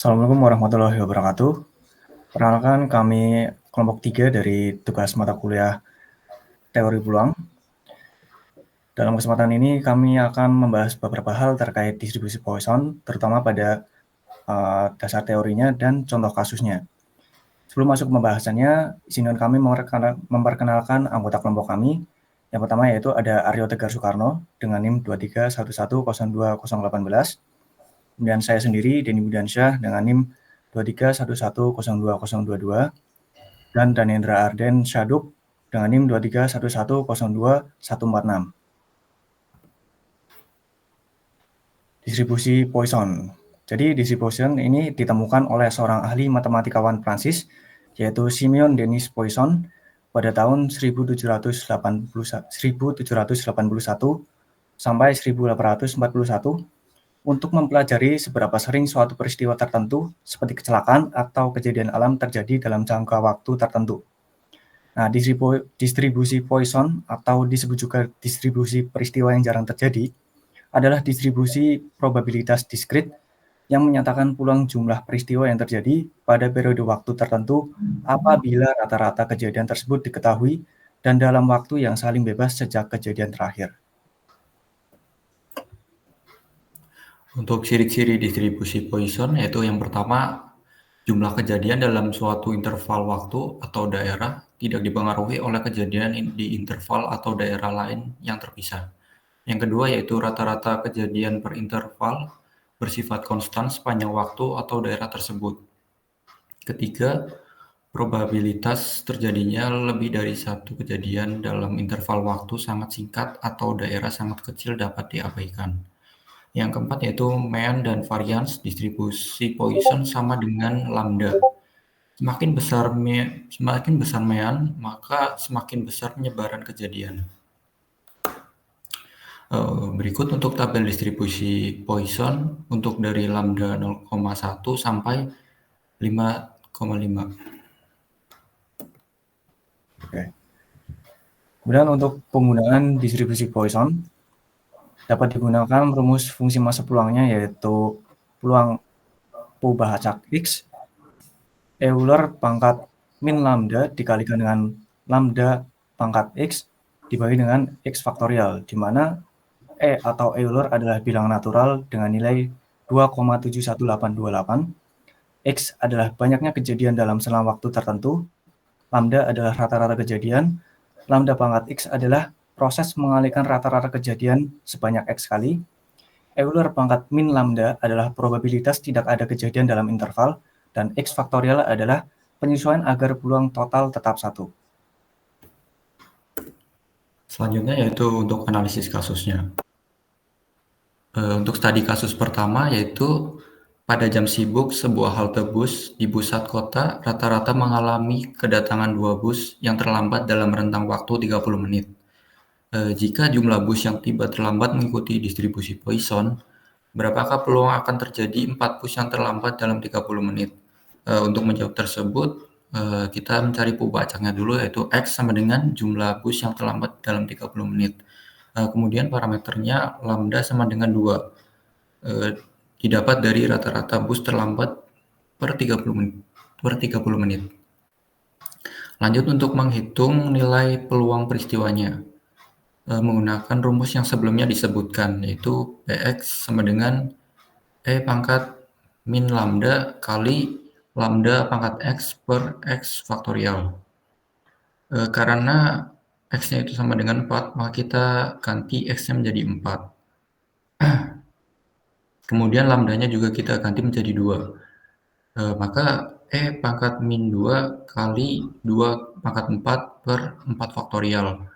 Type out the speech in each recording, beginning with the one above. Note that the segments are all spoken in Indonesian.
Assalamualaikum warahmatullahi wabarakatuh. Perkenalkan kami kelompok 3 dari tugas mata kuliah Teori Peluang. Dalam kesempatan ini kami akan membahas beberapa hal terkait distribusi Poisson, terutama pada dasar teorinya dan contoh kasusnya. Sebelum masuk ke pembahasannya, izinkan kami memperkenalkan anggota kelompok kami. Yang pertama yaitu ada Aryo Tegar Soekarno dengan NIM 23110218. Kemudian saya sendiri, Denny Budiansyah dengan NIM 23110222. Dan Danendra Arden Syaduk dengan NIM 2311022146. Distribusi Poisson. Jadi distribusi Poisson ini ditemukan oleh seorang ahli matematikawan Prancis, yaitu Simeon Denis Poisson pada tahun 1781 sampai 1841 untuk mempelajari seberapa sering suatu peristiwa tertentu seperti kecelakaan atau kejadian alam terjadi dalam jangka waktu tertentu. Nah, distribusi Poisson atau disebut juga distribusi peristiwa yang jarang terjadi adalah distribusi probabilitas diskrit yang menyatakan peluang jumlah peristiwa yang terjadi pada periode waktu tertentu apabila rata-rata kejadian tersebut diketahui dan dalam waktu yang saling bebas sejak kejadian terakhir. Untuk ciri-ciri distribusi Poisson yaitu yang pertama, jumlah kejadian dalam suatu interval waktu atau daerah tidak dipengaruhi oleh kejadian di interval atau daerah lain yang terpisah. Yang kedua yaitu rata-rata kejadian per interval bersifat konstan sepanjang waktu atau daerah tersebut. Ketiga, probabilitas terjadinya lebih dari satu kejadian dalam interval waktu sangat singkat atau daerah sangat kecil dapat diabaikan. Yang keempat yaitu mean dan varians distribusi Poisson sama dengan lambda. Semakin besar mean, maka semakin besar penyebaran kejadian. Berikut untuk tabel distribusi Poisson untuk dari lambda 0,1 sampai 5,5. Oke. Kemudian untuk penggunaan distribusi Poisson dapat digunakan merumus fungsi massa peluangnya yaitu peluang perubahan acak X Euler pangkat min lambda dikalikan dengan lambda pangkat X dibagi dengan X faktorial, di mana E atau Euler adalah bilangan natural dengan nilai 2,71828. X adalah banyaknya kejadian dalam selang waktu tertentu. Lambda adalah rata-rata kejadian. Lambda pangkat X adalah proses mengalihkan rata-rata kejadian sebanyak X kali. Euler pangkat min lambda adalah probabilitas tidak ada kejadian dalam interval. Dan X faktorial adalah penyesuaian agar peluang total tetap 1. Selanjutnya yaitu untuk analisis kasusnya. Untuk studi kasus pertama yaitu pada jam sibuk sebuah halte bus di pusat kota rata-rata mengalami kedatangan 2 bus yang terlambat dalam rentang waktu 30 menit. Jika jumlah bus yang tiba terlambat mengikuti distribusi Poisson, berapakah peluang akan terjadi 4 bus yang terlambat dalam 30 menit? Untuk menjawab tersebut, kita mencari pembacanya dulu yaitu X sama dengan jumlah bus yang terlambat dalam 30 menit. Kemudian parameternya lambda sama dengan 2. Didapat dari rata-rata bus terlambat per 30 menit. Lanjut untuk menghitung nilai peluang peristiwanya. Menggunakan rumus yang sebelumnya disebutkan, yaitu Px sama dengan E pangkat min lambda kali lambda pangkat X per X faktorial. Karena X-nya itu sama dengan 4, maka kita ganti X-nya menjadi 4. Kemudian lambdanya juga kita ganti menjadi 2. Maka E pangkat min 2 kali 2 pangkat 4 per 4 faktorial.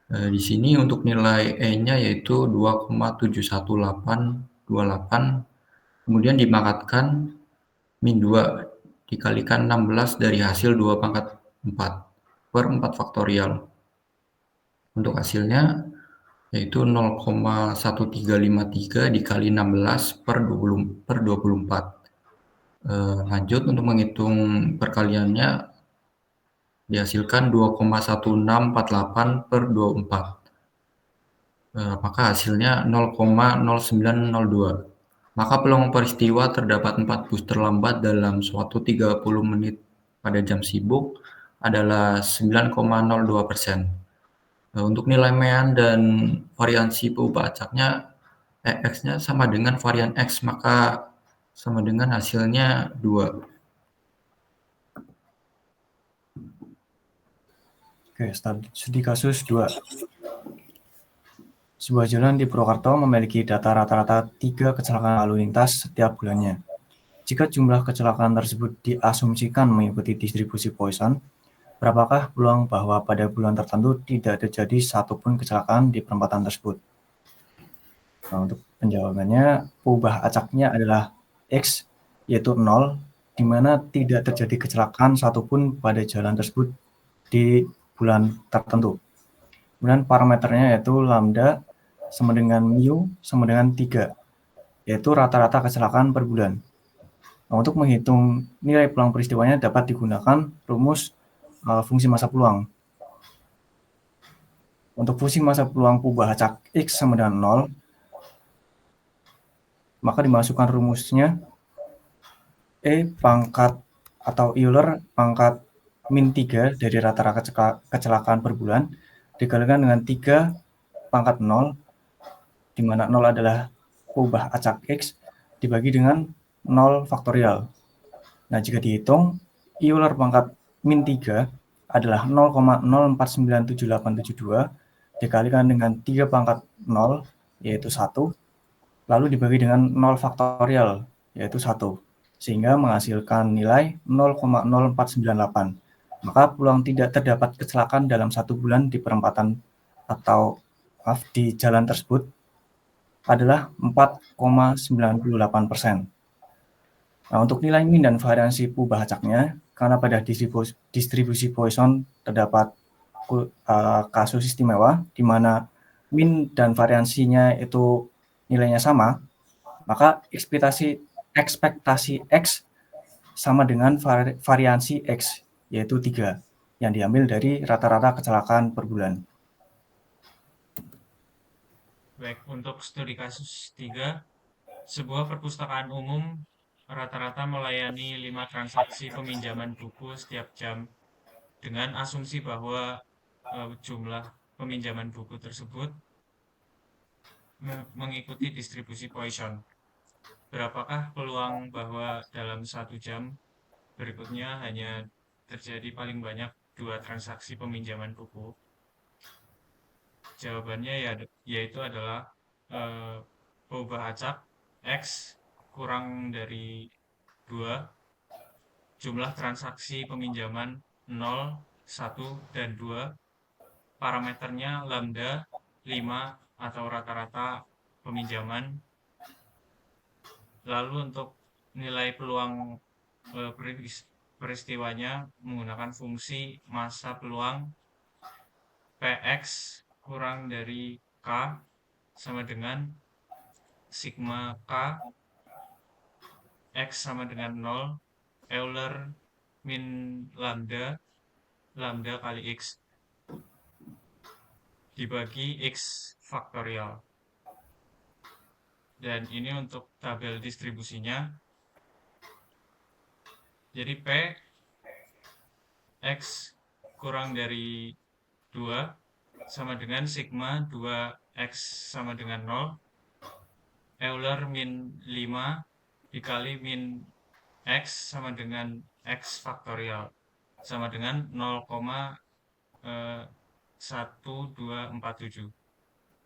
Di sini untuk nilai E-nya yaitu 2,71828, kemudian dipangkatkan min 2 dikalikan 16 dari hasil 2 pangkat 4 per 4 faktorial. Untuk hasilnya yaitu 0,1353 dikali 16 per 24. Lanjut untuk menghitung perkaliannya dihasilkan 2,1648 per 24. Maka hasilnya 0,0902. Maka peluang peristiwa terdapat 4 bus terlambat dalam suatu 30 menit pada jam sibuk adalah 9,02%. Untuk nilai mean dan variansi perubahan acaknya, X-nya sama dengan varian X, maka sama dengan hasilnya 2. Oke, studi kasus 2. Sebuah jalan di Purwokerto memiliki data rata-rata 3 kecelakaan lalu lintas setiap bulannya. Jika jumlah kecelakaan tersebut diasumsikan mengikuti distribusi Poisson, berapakah peluang bahwa pada bulan tertentu tidak terjadi satupun kecelakaan di perempatan tersebut? Nah, untuk penjawabannya, perubahan acaknya adalah X, yaitu 0, di mana tidak terjadi kecelakaan satupun pada jalan tersebut di bulan tertentu. Kemudian parameternya yaitu lambda sama dengan mu sama dengan 3, yaitu rata-rata kecelakaan per bulan. Nah, untuk menghitung nilai peluang peristiwanya dapat digunakan rumus fungsi massa peluang. Untuk fungsi massa peluang perubahan acak X sama dengan 0, maka dimasukkan rumusnya E pangkat atau Euler pangkat min 3 dari rata-rata kecelakaan per bulan dikalikan dengan 3 pangkat 0, di mana 0 adalah perubahan acak X dibagi dengan 0 faktorial. Nah, jika dihitung, Euler pangkat min 3 adalah 0,049782 dikalikan dengan 3 pangkat 0, yaitu 1, lalu dibagi dengan 0 faktorial, yaitu 1, sehingga menghasilkan nilai 0,0498. Maka peluang tidak terdapat kecelakaan dalam 1 bulan di perempatan atau di jalan tersebut adalah 4,98%. Nah, untuk nilai min dan variansi perubahan acaknya, karena pada distribusi Poisson terdapat kasus istimewa di mana min dan variansinya itu nilainya sama, maka ekspektasi X sama dengan variansi X, yaitu 3, yang diambil dari rata-rata kecelakaan per bulan. Baik, untuk studi kasus 3, sebuah perpustakaan umum rata-rata melayani 5 transaksi peminjaman buku setiap jam dengan asumsi bahwa jumlah peminjaman buku tersebut mengikuti distribusi Poisson. Berapakah peluang bahwa dalam 1 jam berikutnya hanya terjadi paling banyak 2 transaksi peminjaman buku? Jawabannya yaitu adalah perubahan acak X kurang dari 2, jumlah transaksi peminjaman 0, 1, dan 2, parameternya lambda 5 atau rata-rata peminjaman. Lalu untuk nilai peluang peristiwanya menggunakan fungsi massa peluang Px kurang dari K sama dengan sigma K X sama dengan 0, Euler min lambda kali X dibagi X faktorial. Dan ini untuk tabel distribusinya. Jadi P X kurang dari 2 sama dengan sigma 2X sama dengan 0, Euler min 5 dikali min X sama dengan X faktorial sama dengan 0,1247.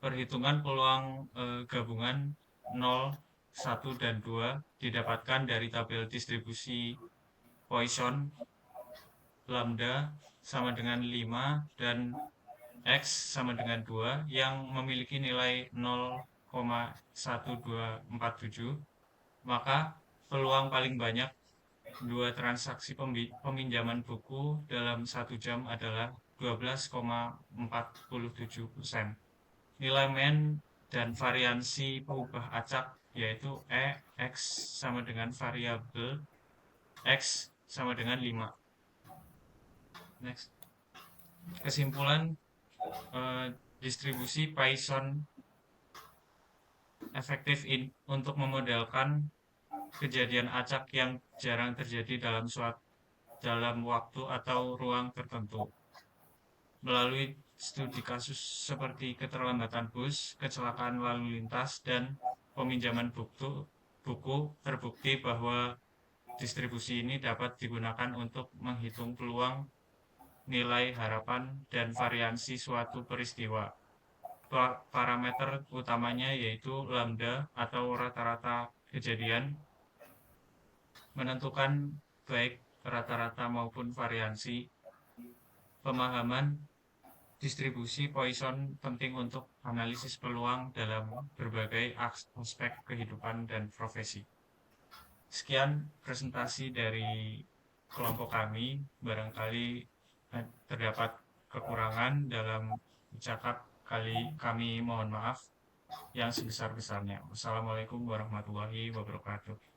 Perhitungan peluang gabungan 0, 1, dan 2 didapatkan dari tabel distribusi Poisson lambda sama dengan 5 dan X sama dengan 2 yang memiliki nilai 0,1247, maka peluang paling banyak 2 transaksi peminjaman buku dalam 1 jam adalah 12,47%. Nilai mean dan variansi perubahan acak yaitu X sama dengan variabel X sama dengan 5. Next. Kesimpulan, distribusi Poisson efektif untuk memodelkan kejadian acak yang jarang terjadi dalam waktu atau ruang tertentu. Melalui studi kasus seperti keterlambatan bus, kecelakaan lalu lintas, dan peminjaman buku, terbukti bahwa distribusi ini dapat digunakan untuk menghitung peluang, nilai harapan, dan variansi suatu peristiwa. Parameter utamanya yaitu lambda atau rata-rata kejadian, menentukan baik rata-rata maupun variansi. Pemahaman distribusi Poisson penting untuk analisis peluang dalam berbagai aspek kehidupan dan profesi. Sekian presentasi dari kelompok kami. Barangkali terdapat kekurangan dalam ucap kami mohon maaf yang sebesar-besarnya. Wassalamualaikum warahmatullahi wabarakatuh.